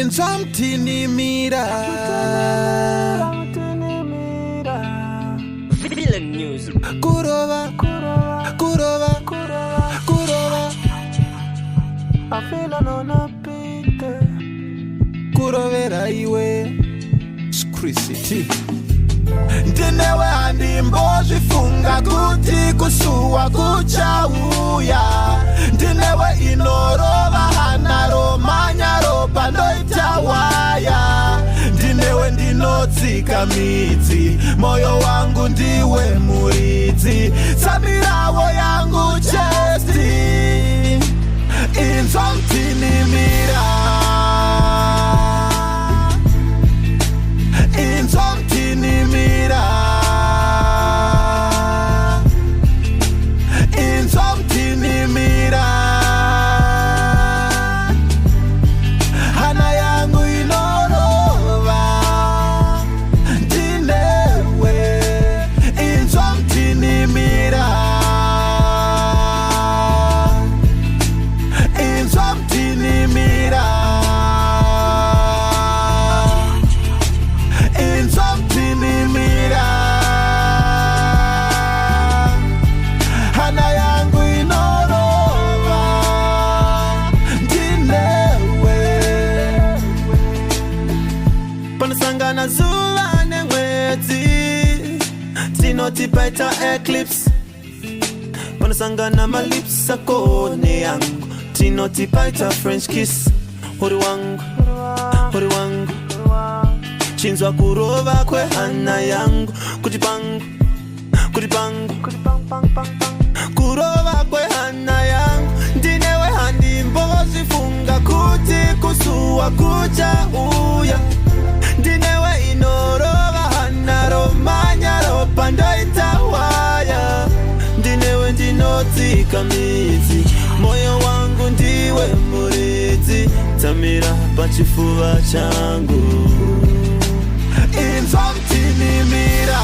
inzwa mutinhimira. Villan news. Kurova. I feel alone up it. Kurovera iwe Chrisy T. Ndinewe handimbozvifunga kuti kusuwa kuchauya. Ndinewe inorova hana romanya ropa ndoita waya. Ndinewe ndinodzika midzi, moyo wangu ndiwe muridzi, tsamirawo yangu chesti. Inzwa mutinhimira. Inzwa mutinhimira. Inzwa mutinhimira. Hana yangu inorova. Ndinewe. Inzwa mutinhimira. Inzwa mutinhimira. Inzwa mutinhimira. Hana yangu inorova. Ndinewe. Panosangana zuva nemwedzi, tinoti paita eclipse. Panosangana malips ako neyangu, tinoti paita French kiss. Hori wangu, chinzwa kurova kwehana yangu, kuti pangu, kurova kwehana yangu. Ndinewe handimbozvifunga kuti kusuwa kuchauya. Ndinewe inorova hana romanya ropa ndoita waya. Ndinewe ndinodzika midzi, moyo wangu ndiwe muridzi, tsamira pachifuva changu. Inzwa mutinhimira.